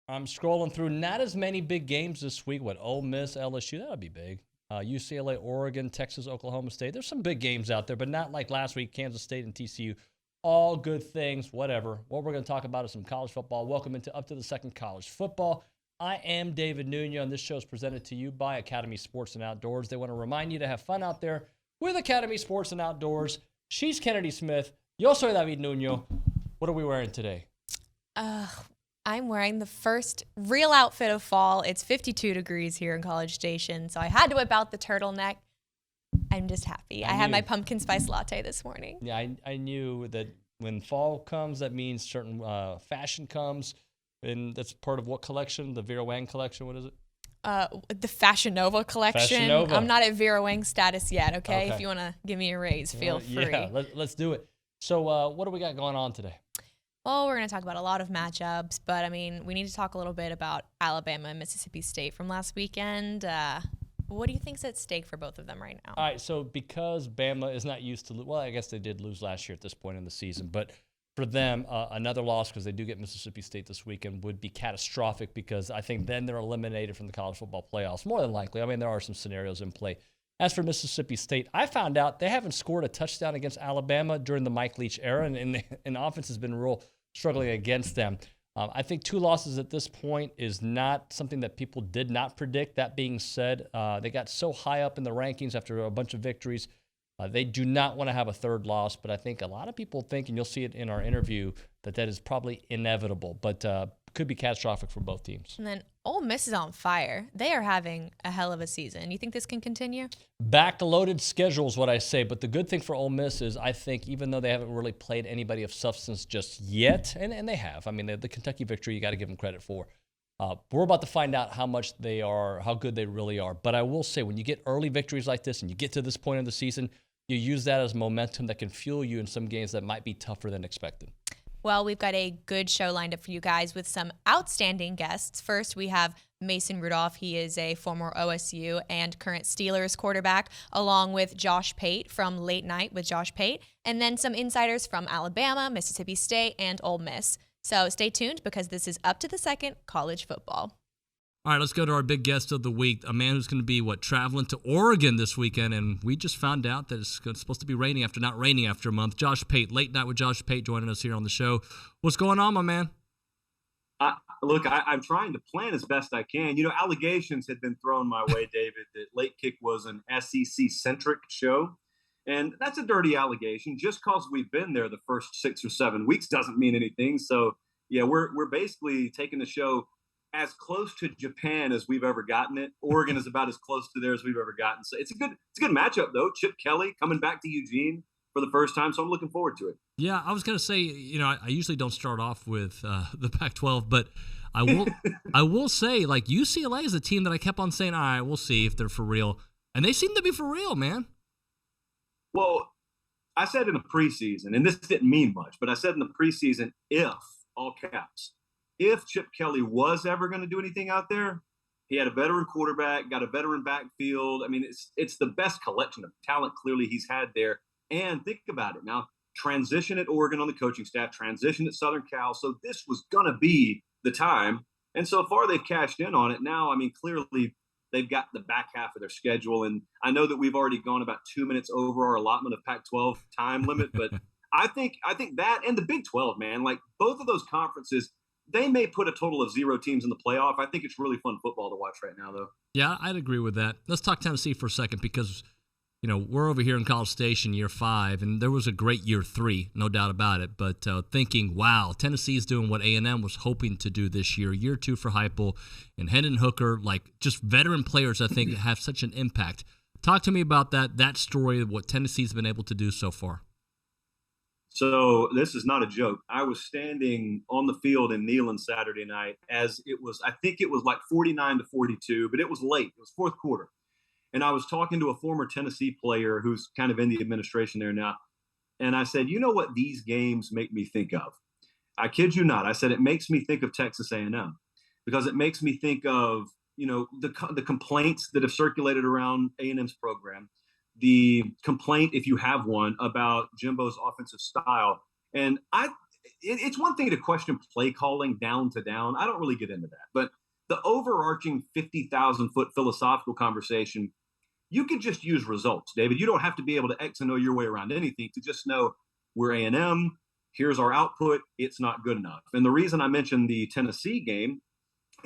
I'm scrolling through. Not as many big games this week. What, Ole Miss, LSU? That would be big. UCLA, Oregon, Texas, Oklahoma State. There's some big games out there, but not like last week, Kansas State and TCU. All good things, whatever. What we're going to talk about is some college football. Welcome into Up to the Second College Football. I am David Nuño, and this show is presented to you by Academy Sports and Outdoors. They want to remind you to have fun out there with Academy Sports and Outdoors. She's Kennedy Smith. Yo soy David Nuño. What are we wearing today? I'm wearing the first real outfit of fall. It's 52 degrees here in College Station, so I had to whip out the turtleneck. I'm just happy. I had my pumpkin spice latte this morning. Yeah, I knew that when fall comes, that means certain fashion comes, and that's part of what collection? The Vera Wang collection? What is it? The Fashion Nova collection. Fashion Nova. I'm not at Vera Wang status yet, okay? If you want to give me a raise, feel free. Yeah, let's do it. So what do we got going on today? Well, we're going to talk about a lot of matchups, but, I mean, we need to talk a little bit about Alabama and Mississippi State from last weekend. What do you think's at stake for both of them right now? All right, so because Bama is not used to well, I guess they did lose last year at this point in the season, but for them, another loss, because they do get Mississippi State this weekend, would be catastrophic because I think then they're eliminated from the college football playoffs, more than likely. I mean, there are some scenarios in play. As for Mississippi State, I found out they haven't scored a touchdown against Alabama during the Mike Leach era, and the offense has been real struggling against them. I think 2 losses at this point is not something that people did not predict. That being said, they got so high up in the rankings after a bunch of victories. They do not want to have a third loss, but I think a lot of people think, and you'll see it in our interview, that is probably inevitable, but could be catastrophic for both teams. And then Ole Miss is on fire. They are having a hell of a season. You think this can continue? Backloaded schedule is what I say, but the good thing for Ole Miss is I think even though they haven't really played anybody of substance just yet, and they have. I mean, the Kentucky victory you got to give them credit for. We're about to find out how good they really are. But I will say, when you get early victories like this and you get to this point of the season, you use that as momentum that can fuel you in some games that might be tougher than expected. Well, we've got a good show lined up for you guys with some outstanding guests. First, we have Mason Rudolph. He is a former OSU and current Steelers quarterback, along with Josh Pate from Late Night with Josh Pate, and then some insiders from Alabama, Mississippi State, and Ole Miss. So stay tuned because this is Up to the Second College Football. All right, let's go to our big guest of the week, a man who's going to be, traveling to Oregon this weekend, and we just found out that it's supposed to be raining after not raining after a month. Josh Pate, Late Night with Josh Pate, joining us here on the show. What's going on, my man? I'm trying to plan as best I can. You know, allegations had been thrown my way, David, that Late Kick was an SEC-centric show, and that's a dirty allegation. Just because we've been there the first 6 or 7 weeks doesn't mean anything. So, yeah, we're basically taking the show as close to Japan as we've ever gotten it. Oregon is about as close to there as we've ever gotten. So it's a good matchup, though. Chip Kelly coming back to Eugene for the first time, so I'm looking forward to it. Yeah, I was going to say, I usually don't start off with the Pac-12, but I will say, UCLA is a team that I kept on saying, all right, we'll see if they're for real. And they seem to be for real, man. Well, I said in the preseason, and this didn't mean much, but I said in the preseason, if, all caps, if Chip Kelly was ever going to do anything out there, he had a veteran quarterback, got a veteran backfield. I mean, it's the best collection of talent clearly he's had there. And think about it now, transition at Oregon on the coaching staff, transition at Southern Cal. So this was going to be the time. And so far they've cashed in on it. Now, I mean, clearly they've got the back half of their schedule. And I know that we've already gone about 2 minutes over our allotment of Pac-12 time limit, but I think that and the Big 12, man, both of those conferences, they may put a total of 0 teams in the playoff. I think it's really fun football to watch right now, though. Yeah, I'd agree with that. Let's talk Tennessee for a second because, we're over here in College Station year 5, and there was a great year 3, no doubt about it. But thinking, wow, Tennessee's doing what A&M was hoping to do this year. Year 2 for Heupel and Hendon Hooker, just veteran players I think have such an impact. Talk to me about that story of what Tennessee's been able to do so far. So this is not a joke. I was standing on the field in Neyland Saturday night as it was, I think it was 49-42, but it was late. It was fourth quarter. And I was talking to a former Tennessee player who's kind of in the administration there now. And I said, you know what these games make me think of? I kid you not. I said, it makes me think of Texas A&M because it makes me think of, the complaints that have circulated around A&M's program. The complaint, if you have one, about Jimbo's offensive style. And it's one thing to question play calling down to down. I don't really get into that. But the overarching 50,000-foot philosophical conversation, you could just use results, David. You don't have to be able to X and O your way around anything to just know we're A&M. Here's our output. It's not good enough. And the reason I mentioned the Tennessee game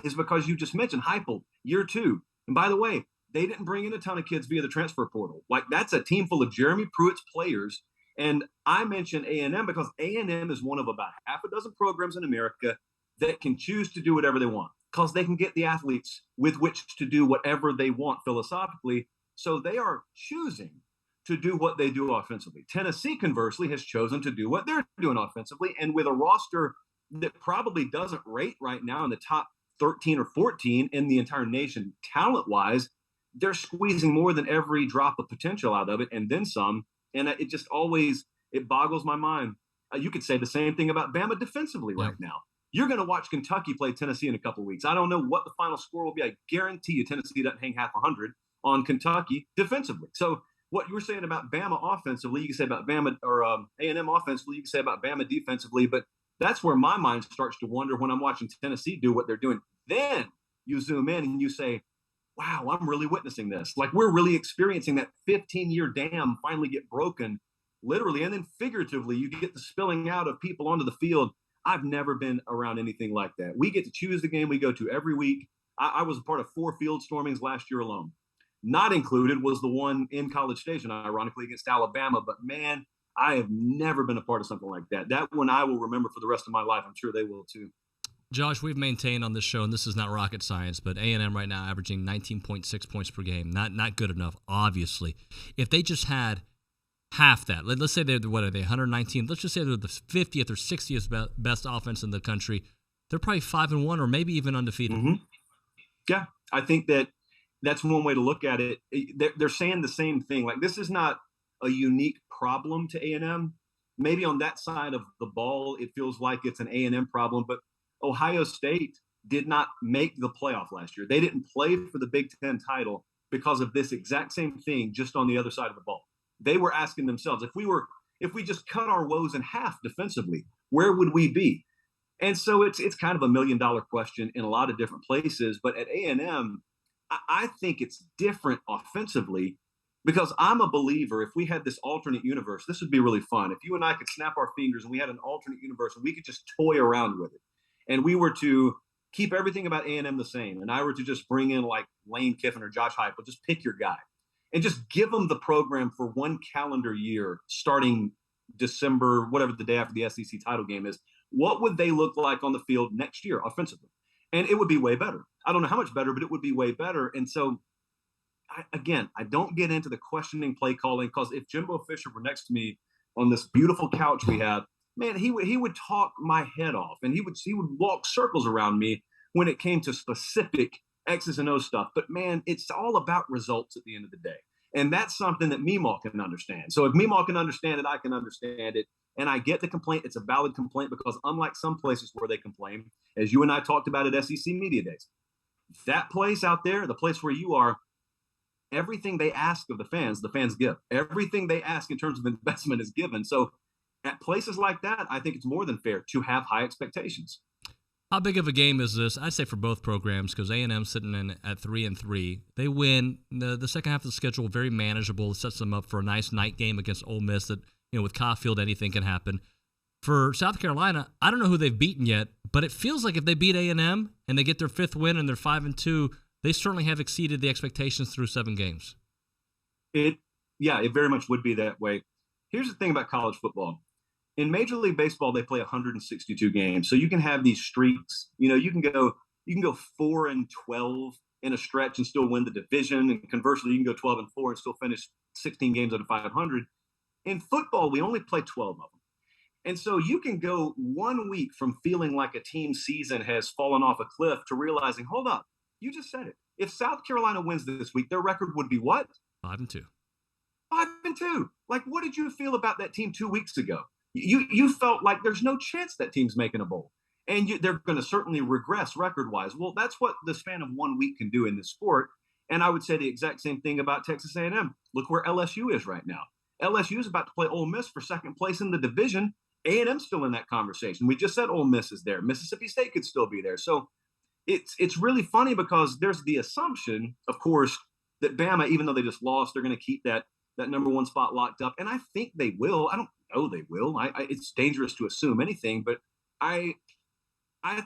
is because you just mentioned Heupel, year 2. And by the way, they didn't bring in a ton of kids via the transfer portal. Like, that's a team full of Jeremy Pruitt's players. And I mentioned A&M because A&M is one of about half a dozen programs in America that can choose to do whatever they want because they can get the athletes with which to do whatever they want philosophically. So they are choosing to do what they do offensively. Tennessee, conversely, has chosen to do what they're doing offensively. And with a roster that probably doesn't rate right now in the top 13 or 14 in the entire nation talent-wise, they're squeezing more than every drop of potential out of it and then some. And it just always, it boggles my mind. You could say the same thing about Bama defensively right now. You're going to watch Kentucky play Tennessee in a couple of weeks. I don't know what the final score will be. I guarantee you Tennessee doesn't hang half 100 on Kentucky defensively. So what you were saying about Bama offensively, you can say about Bama or A&M offensively, you can say about Bama defensively, but that's where my mind starts to wonder when I'm watching Tennessee do what they're doing. Then you zoom in and you say, wow, I'm really witnessing this. Like, we're really experiencing that 15-year dam finally get broken, literally, and then figuratively, you get the spilling out of people onto the field. I've never been around anything like that. We get to choose the game we go to every week. I was a part of 4 field stormings last year alone. Not included was the one in College Station, ironically, against Alabama. But, man, I have never been a part of something like that. That one I will remember for the rest of my life. I'm sure they will, too. Josh, we've maintained on this show, and this is not rocket science, but A&M right now averaging 19.6 points per game. Not good enough, obviously. If they just had half that, let's say they're, what are they, 119? Let's just say they're the 50th or 60th best offense in the country. They're probably 5-1 or maybe even undefeated. Mm-hmm. Yeah, I think that's one way to look at it. They're saying the same thing. Like, this is not a unique problem to A&M. Maybe on that side of the ball, it feels like it's an A&M problem, but Ohio State did not make the playoff last year. They didn't play for the Big Ten title because of this exact same thing, just on the other side of the ball. They were asking themselves, if we just cut our woes in half defensively, where would we be? And so it's kind of a $1 million question in a lot of different places. But at A&M, I think it's different offensively because I'm a believer. If we had this alternate universe, this would be really fun. If you and I could snap our fingers and we had an alternate universe and we could just toy around with it, and we were to keep everything about A&M the same, and I were to just bring in like Lane Kiffin or Josh Heupel, just pick your guy, and just give them the program for one calendar year starting December, whatever the day after the SEC title game is, what would they look like on the field next year offensively? And it would be way better. I don't know how much better, but it would be way better. And so, I don't get into the questioning play calling because if Jimbo Fisher were next to me on this beautiful couch we have, man, he would talk my head off, and he would walk circles around me when it came to specific X's and O's stuff. But, man, it's all about results at the end of the day. And that's something that Meemaw can understand. So if Meemaw can understand it, I can understand it. And I get the complaint. It's a valid complaint because unlike some places where they complain, as you and I talked about at SEC Media Days, that place out there, the place where you are, everything they ask of the fans give. Everything they ask in terms of investment is given. So at places like that, I think it's more than fair to have high expectations. How big of a game is this? I'd say for both programs, because A&M sitting in at 3-3. They win the second half of the schedule, very manageable. It sets them up for a nice night game against Ole Miss. That, with Caulfield, anything can happen. For South Carolina, I don't know who they've beaten yet, but it feels like if they beat A&M and they get their 5th win and they're 5-2, they certainly have exceeded the expectations through 7 games. It very much would be that way. Here's the thing about college football. In Major League Baseball, they play 162 games. So you can have these streaks. You can go 4-12 in a stretch and still win the division. And conversely, you can go 12-4 and still finish 16 games out of 500. In football, we only play 12 of them. And so you can go 1 week from feeling like a team season has fallen off a cliff to realizing, hold up, you just said it. If South Carolina wins this week, their record would be what? 5-2. 5-2. Like, what did you feel about that team 2 weeks ago? You felt like there's no chance that team's making a bowl. And they're going to certainly regress record-wise. Well, that's what the span of 1 week can do in this sport. And I would say the exact same thing about Texas A&M. Look where LSU is right now. LSU is about to play Ole Miss for second place in the division. A&M's still in that conversation. We just said Ole Miss is there. Mississippi State could still be there. So it's really funny because there's the assumption, of course, that Bama, even though they just lost, they're going to keep that number one spot locked up. And I think they will. I don't know they will. It's dangerous to assume anything, but I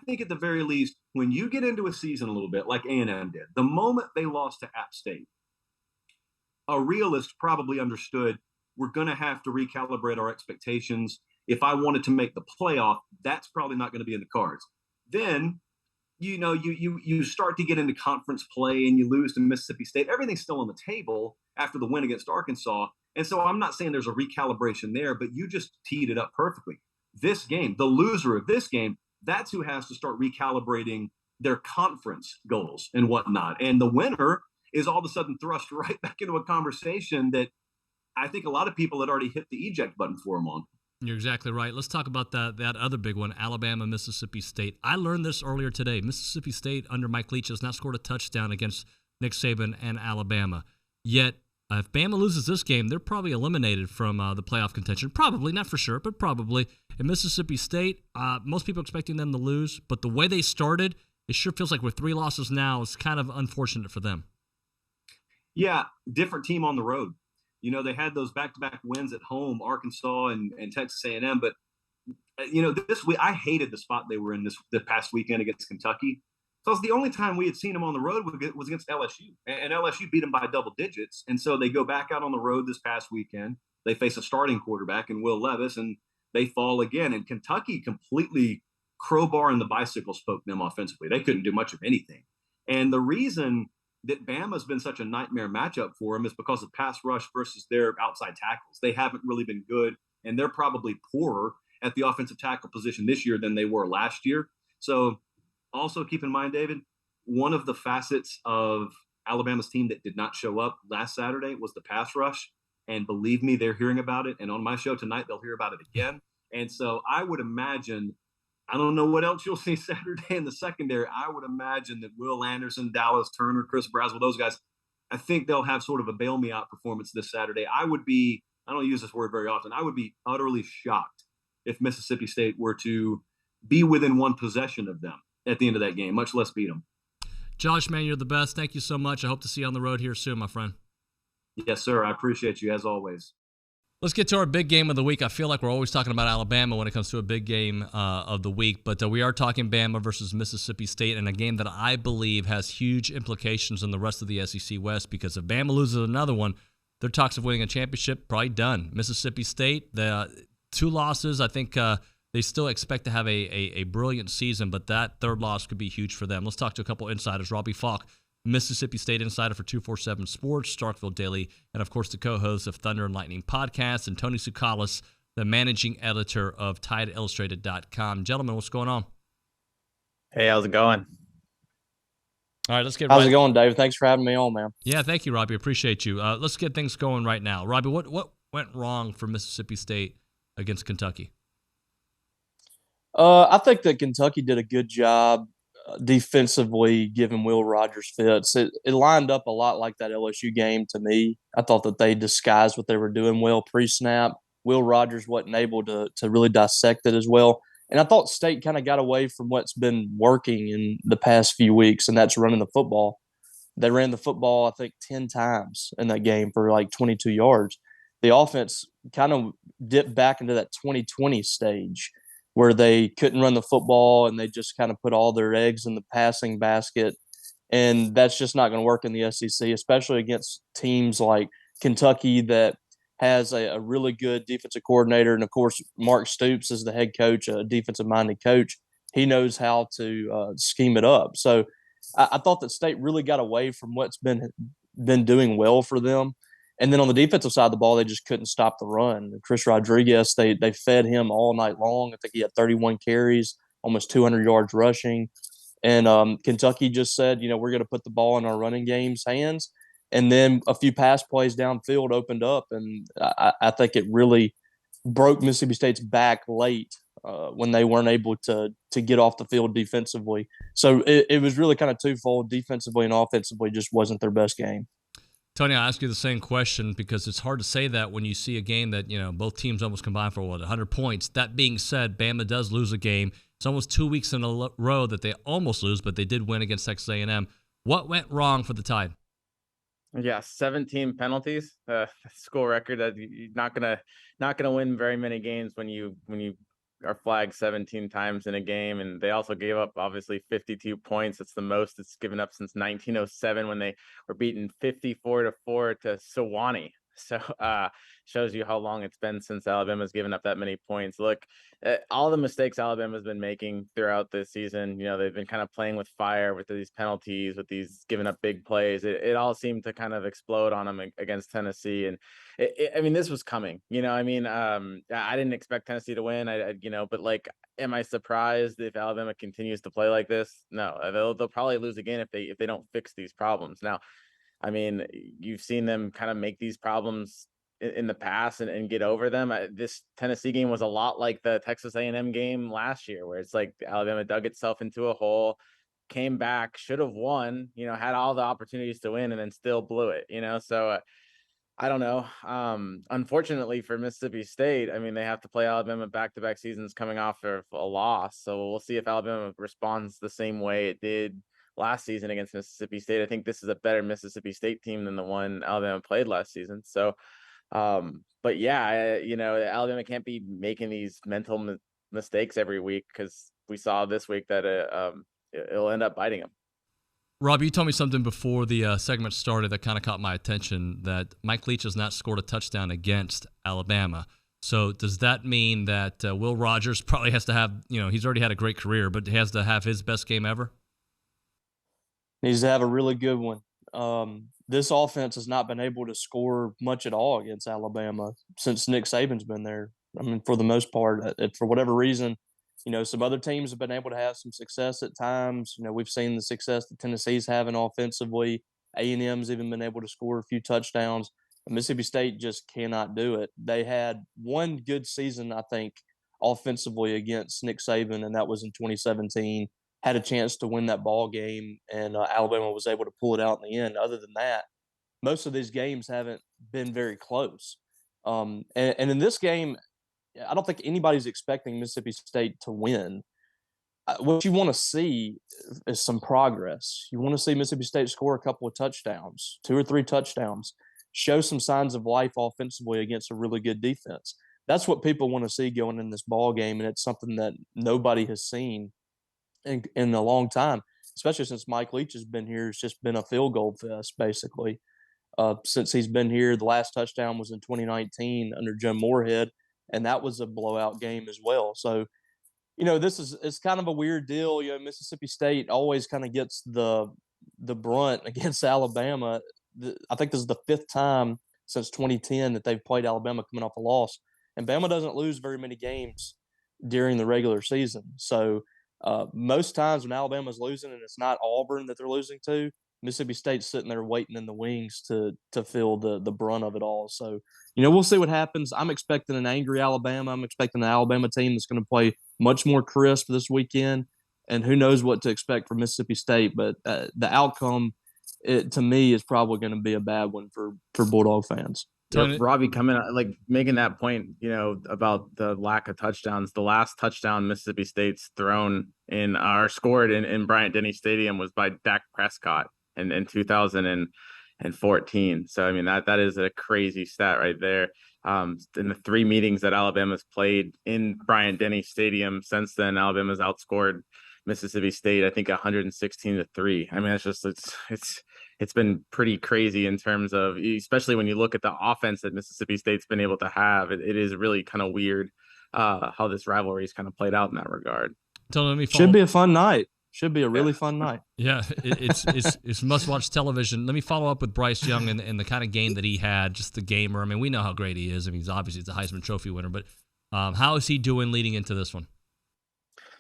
think at the very least, when you get into a season a little bit like A&M did, the moment they lost to App State, a realist probably understood we're going to have to recalibrate our expectations. If I wanted to make the playoff, that's probably not going to be in the cards. Then, you start to get into conference play and you lose to Mississippi State. Everything's still on the table after the win against Arkansas. And so I'm not saying there's a recalibration there, but you just teed it up perfectly. This game, the loser of this game, that's who has to start recalibrating their conference goals and whatnot. And the winner is all of a sudden thrust right back into a conversation that I think a lot of people had already hit the eject button for them on. You're exactly right. Let's talk about that other big one, Alabama, Mississippi State. I learned this earlier today. Mississippi State under Mike Leach has not scored a touchdown against Nick Saban and Alabama. Yet, if Bama loses this game, they're probably eliminated from the playoff contention. Probably, not for sure, but probably. In Mississippi State, most people expecting them to lose, but the way they started, it sure feels like with 3 losses now, it's kind of unfortunate for them. Yeah, different team on the road. They had those back-to-back wins at home, Arkansas and Texas A&M. But, this week, I hated the spot they were in the past weekend against Kentucky. So it's the only time we had seen them on the road was against LSU. And LSU beat them by double digits. And so they go back out on the road this past weekend. They face a starting quarterback in Will Levis, and they fall again. And Kentucky completely crowbar and the bicycle spoke them offensively. They couldn't do much of anything. And the reason that Bama's been such a nightmare matchup for them is because of pass rush versus their outside tackles. They haven't really been good, and they're probably poorer at the offensive tackle position this year than they were last year. So also keep in mind, David, one of the facets of Alabama's team that did not show up last Saturday was the pass rush. And believe me, they're hearing about it. And on my show tonight, they'll hear about it again. And so I would imagine, I don't know what else you'll see Saturday in the secondary. I would imagine that Will Anderson, Dallas Turner, Chris Braswell, those guys, I think they'll have sort of a bail me out performance this Saturday. I don't use this word very often, I would be utterly shocked if Mississippi State were to be within one possession of them at the end of that game, much less beat them. Josh, man, you're the best. Thank you so much. I hope to see you on the road here soon, my friend. Yes, sir. I appreciate you as always. Let's get to our big game of the week. I feel like we're always talking about Alabama when it comes to a big game of the week, but we are talking Bama versus Mississippi State, and a game that I believe has huge implications in the rest of the SEC West, because if Bama loses another one, their talks of winning a championship probably done. Mississippi State, the 2 losses, I think they still expect to have a brilliant season, but that third loss could be huge for them. Let's talk to a couple insiders. Robbie Faulk, Mississippi State insider for 247 Sports, Starkville Daily, and of course the co-host of Thunder and Lightning podcast, and Tony Tsoukalas, the managing editor of TideIllustrated.com. Gentlemen, what's going on? Hey, how's it going? All right, let's get How's it going, Dave? Thanks for having me on, man. Yeah, thank you, Robbie. Appreciate you. Let's get things going right now. Robbie, what went wrong for Mississippi State against Kentucky? I think that Kentucky did a good job defensively giving Will Rogers fits. It lined up a lot like that LSU game to me. I thought that they disguised what they were doing well pre-snap. Will Rogers wasn't able to really dissect it as well. And I thought State kind of got away from what's been working in the past few weeks, and that's running the football. They ran the football, I think, 10 times in that game for like 22 yards. The offense kind of dipped back into that 2020 stage where they couldn't run the football and they just kind of put all their eggs in the passing basket. And that's just not going to work in the SEC, especially against teams like Kentucky that has a really good defensive coordinator. And, of course, Mark Stoops is the head coach, a defensive-minded coach. He knows how to scheme it up. So I thought that State really got away from what's been doing well for them. And then on the defensive side of the ball, they just couldn't stop the run. Chris Rodriguez, they fed him all night long. I think he had 31 carries, almost 200 yards rushing. And Kentucky just said, we're going to put the ball in our running game's hands. And then a few pass plays downfield opened up. And I think it really broke Mississippi State's back late when they weren't able to get off the field defensively. So it was really kind of twofold. Defensively and offensively just wasn't their best game. Tony, I'll ask you the same question because it's hard to say that when you see a game that, both teams almost combined for 100 points. That being said, Bama does lose a game. It's almost 2 weeks in a row that they almost lose, but they did win against Texas A&M. What went wrong for the Tide? Yeah, 17 penalties. School record. That you're not gonna win very many games when you are flagged 17 times in a game. And they also gave up obviously 52 points. It's the most it's given up since 1907 when they were beaten 54-4 to Sewanee. So shows you how long it's been since Alabama's given up that many points. Look, all the mistakes Alabama's been making throughout this season, they've been kind of playing with fire with these penalties, with these giving up big plays. It all seemed to kind of explode on them against Tennessee. And I mean, this was coming, I didn't expect Tennessee to win. But like, am I surprised if Alabama continues to play like this? No, they'll probably lose again if they don't fix these problems. Now, I mean, you've seen them kind of make these problems in the past and get over them. This Tennessee game was a lot like the Texas A&M game last year, where it's like Alabama dug itself into a hole, came back, should have won, had all the opportunities to win, and then still blew it, So I don't know. Unfortunately for Mississippi State, I mean, they have to play Alabama back-to-back seasons coming off of a loss. So we'll see if Alabama responds the same way it did last season against Mississippi State. I think this is a better Mississippi State team than the one Alabama played last season. So, but yeah, Alabama can't be making these mental mistakes every week, because we saw this week that it'll end up biting them. Rob, you told me something before the segment started that kind of caught my attention, that Mike Leach has not scored a touchdown against Alabama. So does that mean that Will Rogers probably has to have, he's already had a great career, but he has to have his best game ever? Needs to have a really good one. This offense has not been able to score much at all against Alabama since Nick Saban's been there. I mean, for the most part, for whatever reason, some other teams have been able to have some success at times. We've seen the success that Tennessee's having offensively. A&M's even been able to score a few touchdowns. Mississippi State just cannot do it. They had one good season, I think, offensively against Nick Saban, and that was in 2017. Had a chance to win that ball game, and Alabama was able to pull it out in the end. Other than that, most of these games haven't been very close. And in this game, I don't think anybody's expecting Mississippi State to win. What you want to see is some progress. You want to see Mississippi State score a couple of touchdowns, 2 or 3 touchdowns, show some signs of life offensively against a really good defense. That's what people want to see going in this ball game, and it's something that nobody has seen in a long time, especially since Mike Leach has been here. It's just been a field goal fest, basically. Since he's been here, the last touchdown was in 2019 under Jim Moorhead, and that was a blowout game as well. So, it's kind of a weird deal. Mississippi State always kind of gets the brunt against Alabama. I think this is the 5th time since 2010 that they've played Alabama coming off a loss, and Bama doesn't lose very many games during the regular season. So most times when Alabama's losing and it's not Auburn that they're losing to, Mississippi State's sitting there waiting in the wings to feel the brunt of it all. So, we'll see what happens. I'm expecting an angry Alabama. I'm expecting an Alabama team that's going to play much more crisp this weekend, and who knows what to expect from Mississippi State. But the outcome, to me, is probably going to be a bad one for Bulldog fans. Yeah, Robbie coming making that point, about the lack of touchdowns. The last touchdown Mississippi State's thrown or scored in Bryant-Denny Stadium was by Dak Prescott in 2014. So I mean that is a crazy stat right there. In the 3 meetings that Alabama's played in Bryant-Denny Stadium since then, Alabama's outscored Mississippi State, I think 116-3. I mean, it's been pretty crazy in terms of, especially when you look at the offense that Mississippi State's been able to have. It is really kind of weird how this rivalry is kind of played out in that regard. Should be a fun night. Should be a really fun night. Yeah, it's must-watch television. Let me follow up with Bryce Young and the kind of game that he had, just the gamer. I mean, we know how great he is. I mean, he's a Heisman Trophy winner, but how is he doing leading into this one?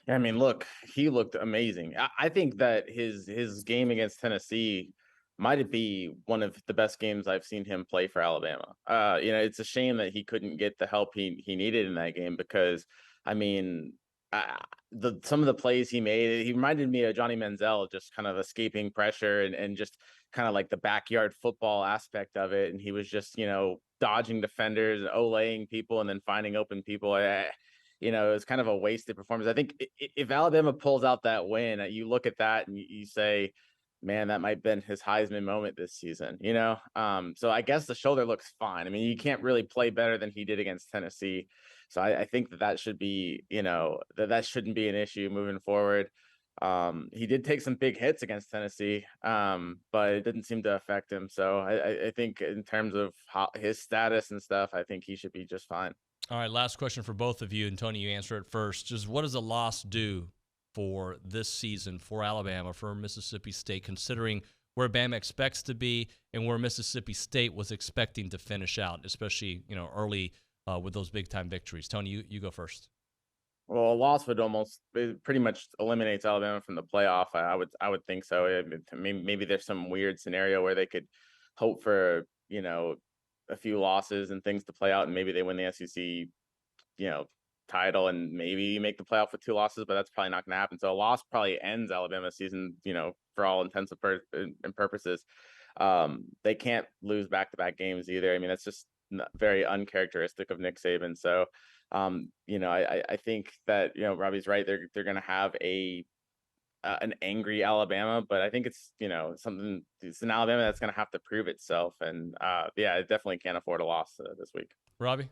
Yeah, I mean, look, he looked amazing. I think that his game against Tennessee might be one of the best games I've seen him play for Alabama. It's a shame that he couldn't get the help he needed in that game, because, I mean, some of the plays he made, he reminded me of Johnny Manziel, just kind of escaping pressure and just kind of like the backyard football aspect of it. And he was just, dodging defenders, olaying people, and then finding open people. It was kind of a wasted performance. I think if Alabama pulls out that win, you look at that and you say, man, that might have been his Heisman moment this season, So I guess the shoulder looks fine. I mean, you can't really play better than he did against Tennessee. So I think that should be, that shouldn't be an issue moving forward. He did take some big hits against Tennessee, but it didn't seem to affect him. So I think in terms of his status and stuff, I think he should be just fine. All right, last question for both of you, and Tony, you answer it first. Just what does a loss do for this season for Alabama, for Mississippi State, considering where Bama expects to be and where Mississippi State was expecting to finish out, especially early with those big-time victories? Tony, you go first. Well, a loss would pretty much eliminates Alabama from the playoff. I would think so. Maybe there's some weird scenario where they could hope for a few losses and things to play out, and maybe they win the SEC title and maybe you make the playoff with 2 losses, but that's probably not going to happen. So a loss probably ends Alabama's season, for all intents and purposes. They can't lose back-to-back games either. I mean, that's just very uncharacteristic of Nick Saban. So, I think that, Robbie's right. They're going to have an angry Alabama, but I think it's, it's an Alabama that's going to have to prove itself. And it definitely can't afford a loss this week. Robbie?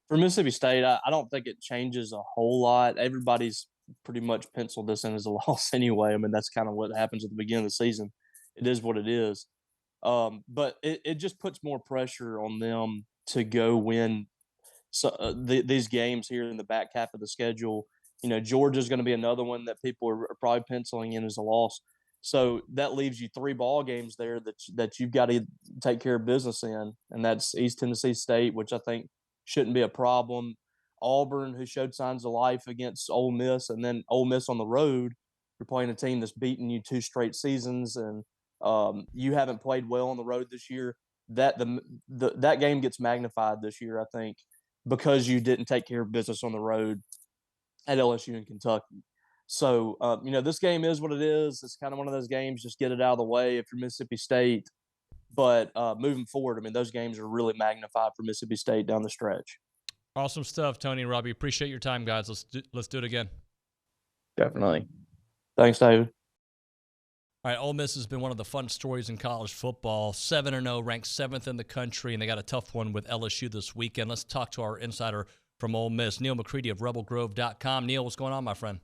For Mississippi State, I don't think it changes a whole lot. Everybody's pretty much penciled this in as a loss anyway. I mean, that's kind of what happens at the beginning of the season. It is what it is. But it just puts more pressure on them to go win these games here in the back half of the schedule. Georgia's going to be another one that people are probably penciling in as a loss. So that leaves you 3 ball games there that you've got to take care of business in, and that's East Tennessee State, which I think shouldn't be a problem. Auburn, who showed signs of life against Ole Miss, and then Ole Miss on the road. You're playing a team that's beaten you 2 straight seasons, and you haven't played well on the road this year. That game gets magnified this year, I think, because you didn't take care of business on the road at LSU and Kentucky. So, this game is what it is. It's kind of one of those games, just get it out of the way if you're Mississippi State. But moving forward, I mean, those games are really magnified for Mississippi State down the stretch. Awesome stuff, Tony and Robbie. Appreciate your time, guys. Let's do it again. Definitely. Thanks, David. All right, Ole Miss has been one of the fun stories in college football. 7-0, ranked 7th in the country, and they got a tough one with LSU this weekend. Let's talk to our insider from Ole Miss, Neal McCready of rebelgrove.com. Neal, what's going on, my friend?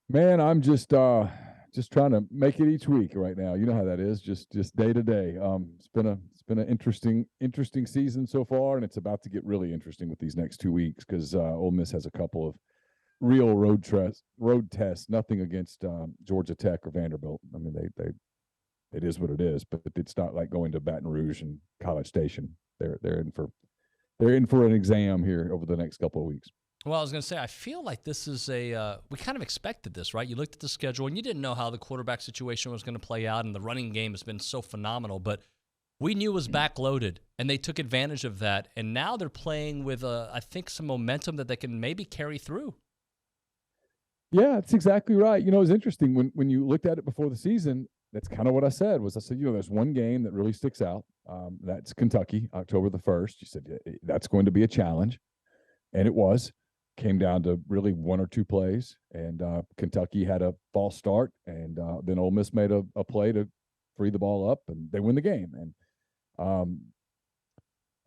Man, I'm just trying to make it each week right now. You know how that is, just day to day. It's been an interesting season so far, and it's about to get really interesting with these next 2 weeks because Ole Miss has a couple of real road tests. Nothing against Georgia Tech or Vanderbilt. I mean, it is what it is, but it's not like going to Baton Rouge and College Station. They're in for an exam here over the next couple of weeks. Well, I was going to say, I feel like this is we kind of expected this, right? You looked at the schedule, and you didn't know how the quarterback situation was going to play out, and the running game has been so phenomenal, but we knew it was backloaded, and they took advantage of that, and now they're playing with, I think, some momentum that they can maybe carry through. Yeah, that's exactly right. It was interesting when you looked at it before the season. That's kind of what I said. There's one game that really sticks out. That's Kentucky, October the 1st. You said that's going to be a challenge, and it was. Came down to really 1 or 2 plays, and Kentucky had a false start, and then Ole Miss made a play to free the ball up, and they win the game. And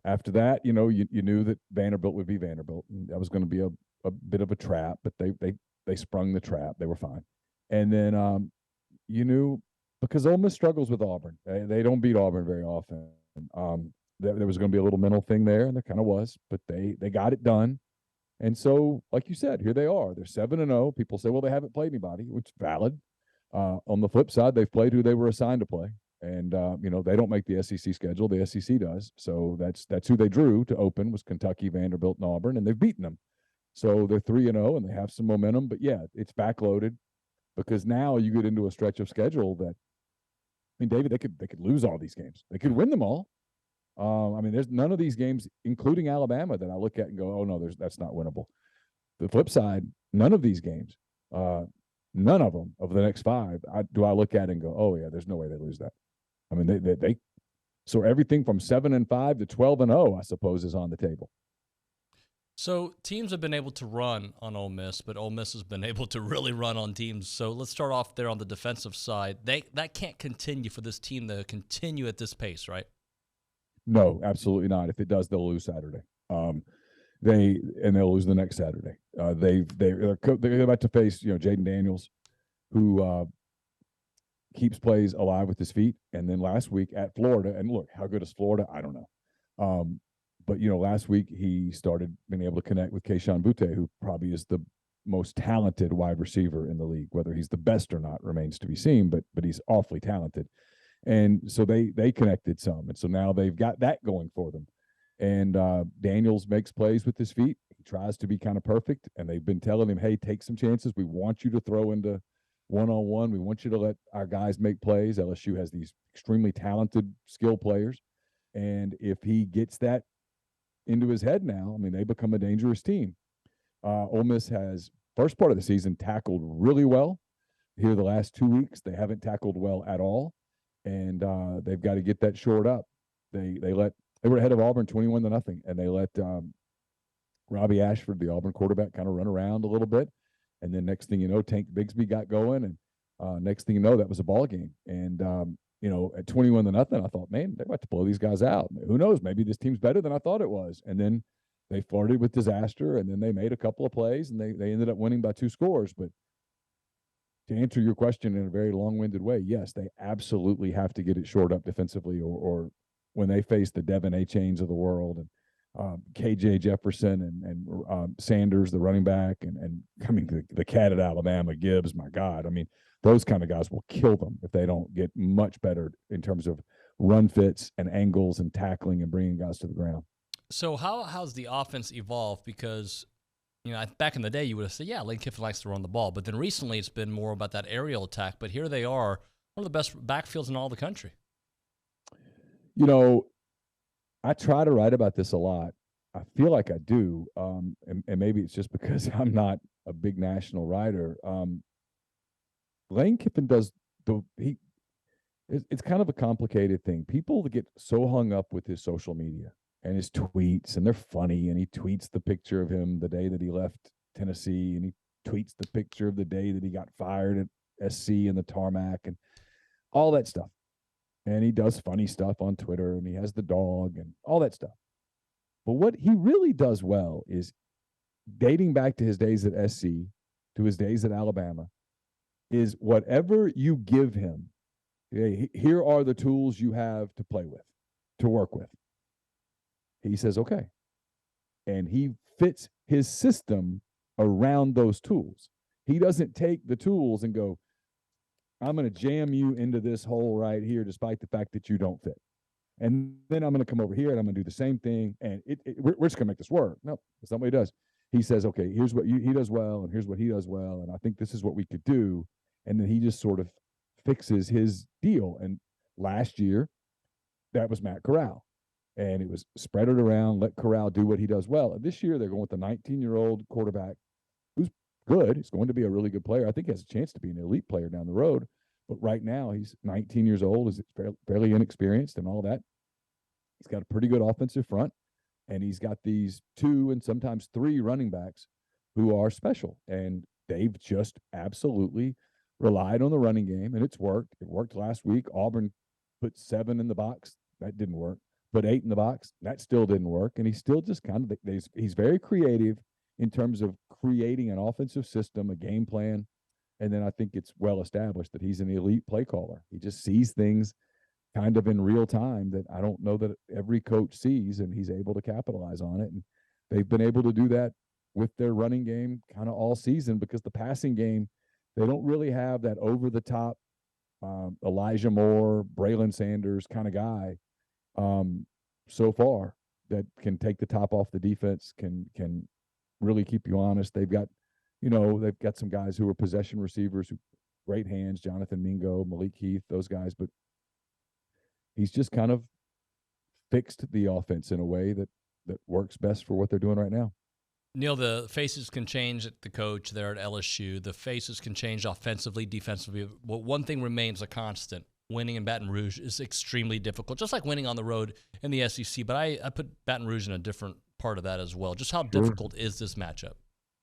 after that, you knew that Vanderbilt would be Vanderbilt, and that was going to be a bit of a trap, but they sprung the trap. They were fine. And then you knew, because Ole Miss struggles with Auburn. They don't beat Auburn very often. There was going to be a little mental thing there, and there kind of was, but they got it done. And so, like you said, here they are. They're 7-0. People say, well, they haven't played anybody, which is valid. On the flip side, they've played who they were assigned to play. And, they don't make the SEC schedule. The SEC does. So that's who they drew to open was Kentucky, Vanderbilt, and Auburn, and they've beaten them. So they're 3-0, and they have some momentum. But, yeah, it's backloaded because now you get into a stretch of schedule that, David, they could lose all these games. They could win them all. There's none of these games, including Alabama, that I look at and go, oh, no, that's not winnable. The flip side, none of these games, none of them of the next 5, do I look at and go, oh yeah, there's no way they lose that. I mean, they so everything from 7-5 to 12-0, I suppose, is on the table. So teams have been able to run on Ole Miss, but Ole Miss has been able to really run on teams. So let's start off there on the defensive side. That can't continue for this team to continue at this pace, right? No, absolutely not. If it does, they'll lose Saturday. They'll lose the next Saturday. They're about to face Jaden Daniels, who keeps plays alive with his feet. And then last week at Florida, and look, how good is Florida? I don't know. But last week he started being able to connect with Keishawn Butte, who probably is the most talented wide receiver in the league. Whether he's the best or not remains to be seen, but he's awfully talented. And so they connected some, and so now they've got that going for them. And Daniels makes plays with his feet. He tries to be kind of perfect, and they've been telling him, hey, take some chances. We want you to throw into one-on-one. We want you to let our guys make plays. LSU has these extremely talented, skilled players. And if he gets that into his head now, I mean, they become a dangerous team. Ole Miss has, first part of the season, tackled really well. Here the last 2 weeks, they haven't tackled well at all. And they've got to get that shored up. They were ahead of Auburn 21-0, and they let Robbie Ashford, the Auburn quarterback, kind of run around a little bit. And then next thing you know, Tank Bigsby got going, and next thing you know, that was a ball game. And at 21-0, I thought, man, they're about to blow these guys out. Who knows? Maybe this team's better than I thought it was. And then they flirted with disaster, and then they made a couple of plays, and they ended up winning by 2 scores. But to answer your question in a very long-winded way, yes, they absolutely have to get it shored up defensively, or when they face the Devin A. Chains of the world and KJ Jefferson and Sanders, the running back, and I mean the cat at Alabama, Gibbs, my God. I mean, those kind of guys will kill them if they don't get much better in terms of run fits and angles and tackling and bringing guys to the ground. So how's the offense evolved? Because back in the day, you would have said, yeah, Lane Kiffin likes to run the ball. But then recently it's been more about that aerial attack. But here they are, one of the best backfields in all the country. I try to write about this a lot. I feel like I do. And maybe it's just because I'm not a big national writer. Lane Kiffin it's kind of a complicated thing. People get so hung up with his social media and his tweets, and they're funny. And he tweets the picture of him the day that he left Tennessee, and he tweets the picture of the day that he got fired at SC and the tarmac and all that stuff. And he does funny stuff on Twitter, and he has the dog and all that stuff. But what he really does well is, dating back to his days at SC, to his days at Alabama, is whatever you give him, here are the tools you have to play with, to work with. He says, okay. And he fits his system around those tools. He doesn't take the tools and go, I'm going to jam you into this hole right here, despite the fact that you don't fit. And then I'm going to come over here and I'm going to do the same thing. And we're just going to make this work. No, that's not what he does. He says, okay, here's what he does well, and here's what he does well. And I think this is what we could do. And then he just sort of fixes his deal. And last year, that was Matt Corral. And it was spread it around, let Corral do what he does well. And this year, they're going with a 19-year-old quarterback who's good. He's going to be a really good player. I think he has a chance to be an elite player down the road. But right now, he's 19 years old, is fairly inexperienced and all that. He's got a pretty good offensive front, and he's got these 2 and sometimes 3 running backs who are special. And they've just absolutely relied on the running game, and it's worked. It worked last week. Auburn put 7 in the box. That didn't work. Put 8 in the box. That still didn't work. And he's still just kind of – he's very creative in terms of creating an offensive system, a game plan. And then I think it's well established that he's an elite play caller. He just sees things kind of in real time that I don't know that every coach sees, and he's able to capitalize on it. And they've been able to do that with their running game kind of all season, because the passing game, they don't really have that over-the-top Elijah Moore, Braylon Sanders kind of guy so far that can take the top off the defense, can really keep you honest. They've got some guys who are possession receivers, who great hands, Jonathan Mingo, Malik Heath, those guys, but he's just kind of fixed the offense in a way that works best for what they're doing right now. Neal, the faces can change at the coach there at LSU. The faces can change offensively, defensively. But one thing remains a constant. Winning in Baton Rouge is extremely difficult, just like winning on the road in the SEC. But I put Baton Rouge in a different part of that as well. Just how difficult is this matchup?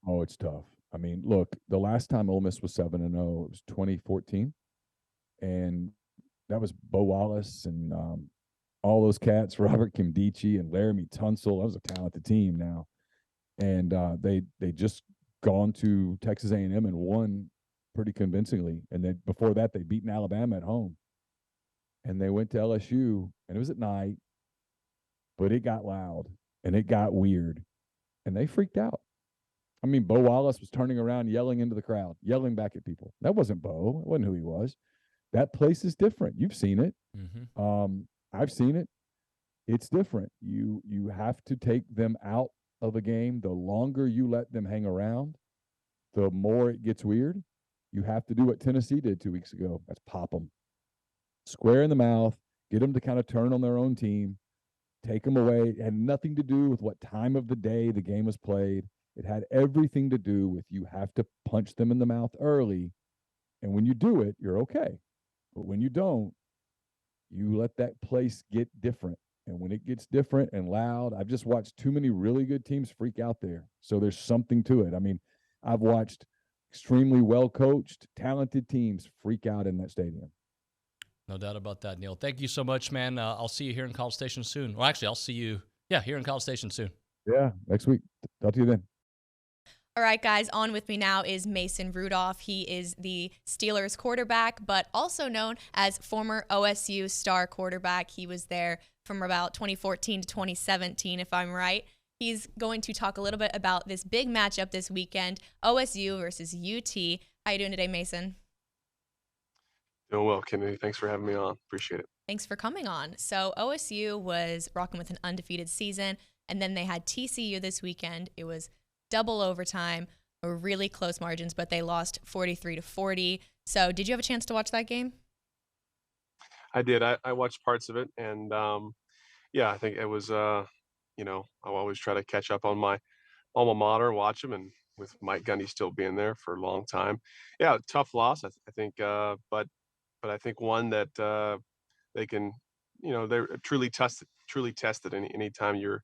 Oh, it's tough. I mean, look, the last time Ole Miss was 7-0, it was 2014. And that was Bo Wallace and all those cats, Robert Kimdichie and Laramie Tunsil. That was a talented team now. And they just gone to Texas A&M and won pretty convincingly. And then before that, they beaten Alabama at home. And they went to LSU, and it was at night, but it got loud and it got weird, and they freaked out. I mean, Bo Wallace was turning around, yelling into the crowd, yelling back at people. That wasn't Bo. It wasn't who he was. That place is different. You've seen it. Mm-hmm. I've seen it. It's different. You have to take them out of a game. The longer you let them hang around, the more it gets weird. You have to do what Tennessee did 2 weeks ago. That's pop them square in the mouth, get them to kind of turn on their own team, take them away. It had nothing to do with what time of the day the game was played. It had everything to do with you have to punch them in the mouth early. And when you do it, you're okay. But when you don't, you let that place get different. And when it gets different and loud, I've just watched too many really good teams freak out there. So there's something to it. I mean, I've watched extremely well-coached, talented teams freak out in that stadium. No doubt about that, Neal. Thank you so much, man. I'll see you here in College Station soon. Well, actually, I'll see you, here in College Station soon. Yeah, next week. Talk to you then. All right, guys, on with me now is Mason Rudolph. He is the Steelers quarterback, but also known as former OSU star quarterback. He was there from about 2014 to 2017, if I'm right. He's going to talk a little bit about this big matchup this weekend, OSU versus UT. How you doing today, Mason? Doing well, Kennedy. Thanks for having me on. Appreciate it. Thanks for coming on. So OSU was rocking with an undefeated season, and then they had TCU this weekend. It was double overtime, or really close margins, but they lost 43-40. So did you have a chance to watch that game? I did. I watched parts of it, and I think it was. I always try to catch up on my alma mater, watch them, and with Mike Gundy still being there for a long time. Yeah, tough loss. I think, but I think one that they can, they're truly tested. Anytime you're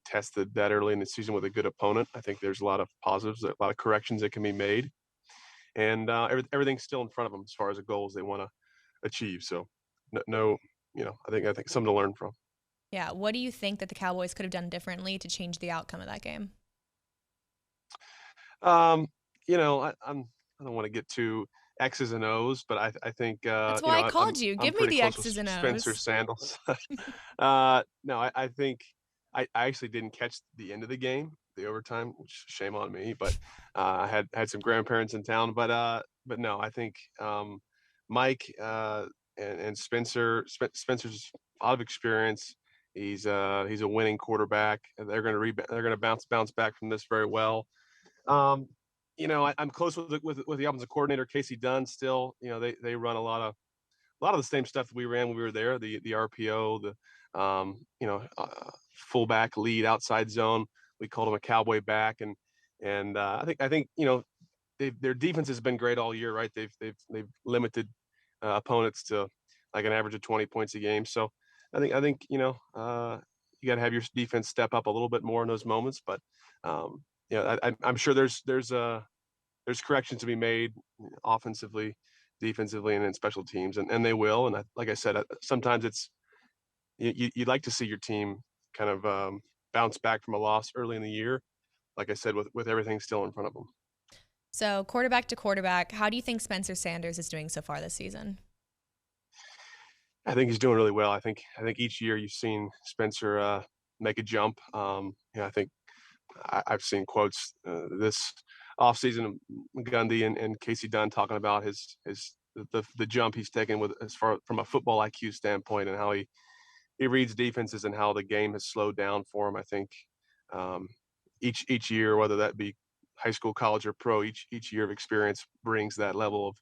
tested that early in the season with a good opponent, I think there's a lot of positives, a lot of corrections that can be made, and everything's still in front of them as far as the goals they want to achieve. So, I think something to learn from. Yeah. What do you think that the Cowboys could have done differently to change the outcome of that game? I don't want to get too X's and O's, but I think That's why I called you. Give me the X's and O's. Spencer Sandals. No, I think I actually didn't catch the end of the game, the overtime, which shame on me. But I had some grandparents in town. But no, I think Mike and Spencer's a lot of experience. He's a winning quarterback. They're going to bounce back from this very well. I'm close with the offensive coordinator Casey Dunn. Still, they run a lot of the same stuff that we ran when we were there. The RPO, fullback lead outside zone. We called him a cowboy back, and I think their defense has been great all year, right? They've limited opponents to like an average of 20 points a game. So I think you got to have your defense step up a little bit more in those moments, but. I'm sure there's corrections to be made offensively, defensively, and in special teams, and they will. And like I said, sometimes it's you'd like to see your team kind of bounce back from a loss early in the year. Like I said, with everything still in front of them. So quarterback to quarterback, how do you think Spencer Sanders is doing so far this season? I think he's doing really well. I think each year you've seen Spencer make a jump. I think. I've seen quotes this offseason of Gundy and Casey Dunn talking about the jump he's taken from a football IQ standpoint and how he reads defenses and how the game has slowed down for him. I think each year, whether that be high school, college, or pro, each year of experience brings that level of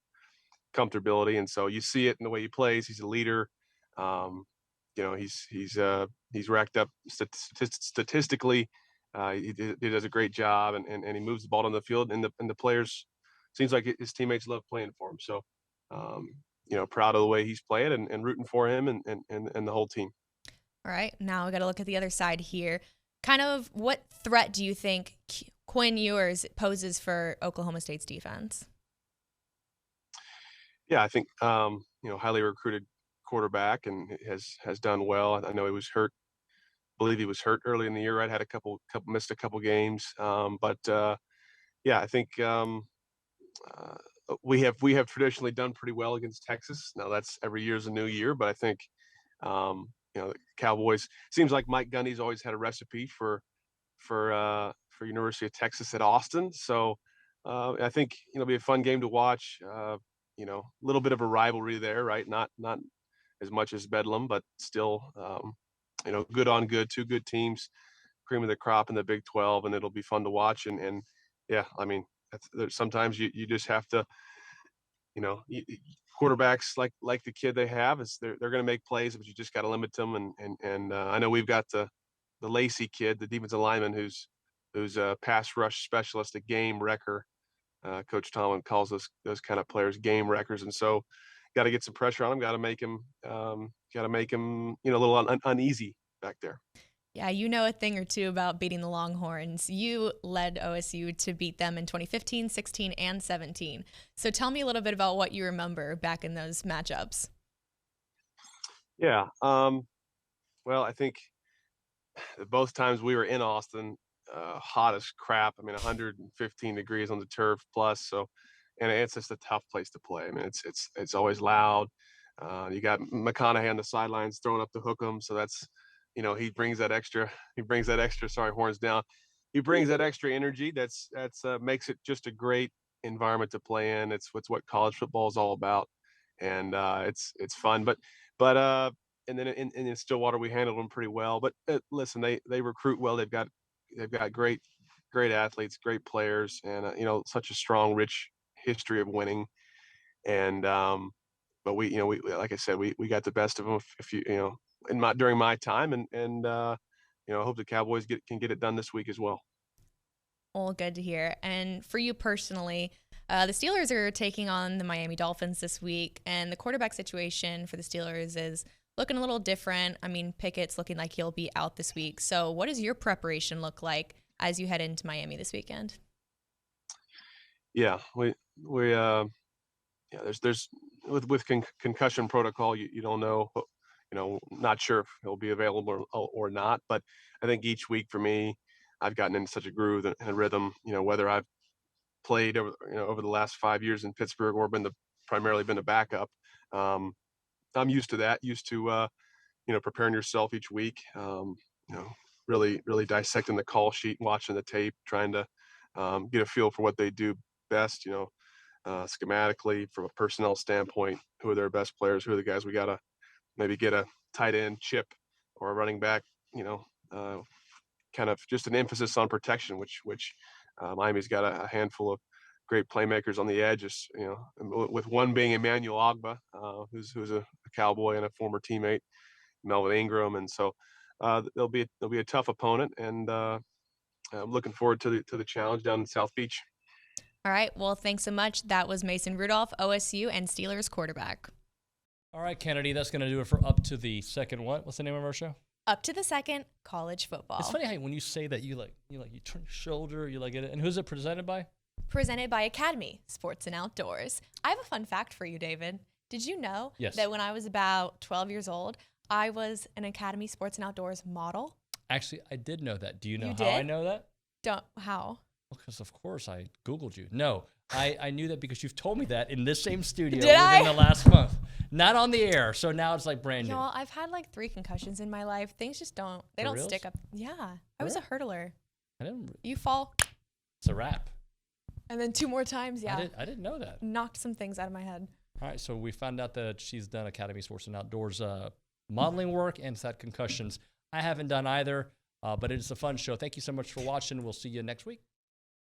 comfortability, and so you see it in the way he plays. He's a leader. He's racked up statistically He does a great job, and he moves the ball on the field, and the players, seems like his teammates love playing for him. So, proud of the way he's playing and rooting for him and the whole team. All right, now we got to look at the other side here. Kind of what threat do you think Quinn Ewers poses for Oklahoma State's defense? Yeah, I think highly recruited quarterback and has done well. I know he was hurt. I believe he was hurt early in the year. Right, had missed a couple games. I think we have traditionally done pretty well against Texas. Now that's every year's a new year, but I think the Cowboys, seems like Mike Gundy's always had a recipe for University of Texas at Austin. So I think it'll be a fun game to watch. A little bit of a rivalry there, right? Not as much as Bedlam, but still, good on good, two good teams, cream of the crop in the Big 12, and it'll be fun to watch. And yeah, I mean, sometimes you just have to, quarterbacks like the kid they have, is they're going to make plays, but you just got to limit them. And I know we've got the Lacey kid, the defensive lineman, who's a pass rush specialist, a game wrecker. Coach Tomlin calls those kind of players game wreckers, and so got to get some pressure on him. Got to make him a little uneasy back there. Yeah, you know a thing or two about beating the Longhorns. You led OSU to beat them in 2015, 16, and 17. So tell me a little bit about what you remember back in those matchups. Yeah. Well, I think both times we were in Austin, hot as crap. I mean, 115 degrees on the turf plus. So, and it's just a tough place to play. I mean, it's always loud. You got McConaughey on the sidelines throwing up the hook 'em. So that's, he brings that extra, sorry, horns down. He brings that extra energy. That's makes it just a great environment to play in. It's what college football is all about. And it's fun, but and then in Stillwater, we handled them pretty well, but listen, they recruit well. They've got great athletes, great players, and such a strong, rich history of winning. And but we like I said, we got the best of them. During my time, and I hope the Cowboys can get it done this week as well. Well, good to hear. And for you personally, the Steelers are taking on the Miami Dolphins this week, and the quarterback situation for the Steelers is looking a little different. I mean, Pickett's looking like he'll be out this week. So what does your preparation look like as you head into Miami this weekend? Yeah, there's with concussion protocol, you don't know, not sure if he'll be available or not. But I think each week for me, I've gotten into such a groove and a rhythm, whether I've played over the last 5 years in Pittsburgh or primarily been a backup. I'm used to that, preparing yourself each week, really, really dissecting the call sheet, watching the tape, trying to get a feel for what they do best, schematically, from a personnel standpoint, who are their best players, who are the guys we got to maybe get a tight end chip or a running back, kind of just an emphasis on protection, which Miami's got a handful of great playmakers on the edges, with one being Emmanuel Ogbah, who's a Cowboy and a former teammate, Melvin Ingram. And so they'll be a tough opponent, and I'm looking forward to the challenge down in South Beach. All right. Well, thanks so much. That was Mason Rudolph, OSU and Steelers quarterback. All right, Kennedy, that's going to do it for Up to the Second what? What's the name of our show? Up to the Second, college football. It's funny how when you say that, you turn your shoulder, you like it. And who's it presented by? Presented by Academy Sports and Outdoors. I have a fun fact for you, David. Did you know that when I was about 12 years old, I was an Academy Sports and Outdoors model? Actually, I did know that. Do you know You how did? I know that? How? Because of course I Googled you. No, I knew that because you've told me that in this same studio Did I? within the last month. Not on the air, so now it's like brand new. Y'all, I've had like 3 concussions in my life. Things just don't reals? stick up. Yeah. I was a hurdler. I didn't. You fall. It's a wrap. And then 2 more times, yeah. I didn't know that. Knocked some things out of my head. All right, so we found out that she's done Academy Sports and Outdoors modeling work and has had concussions. I haven't done either, but it's a fun show. Thank you so much for watching. We'll see you next week.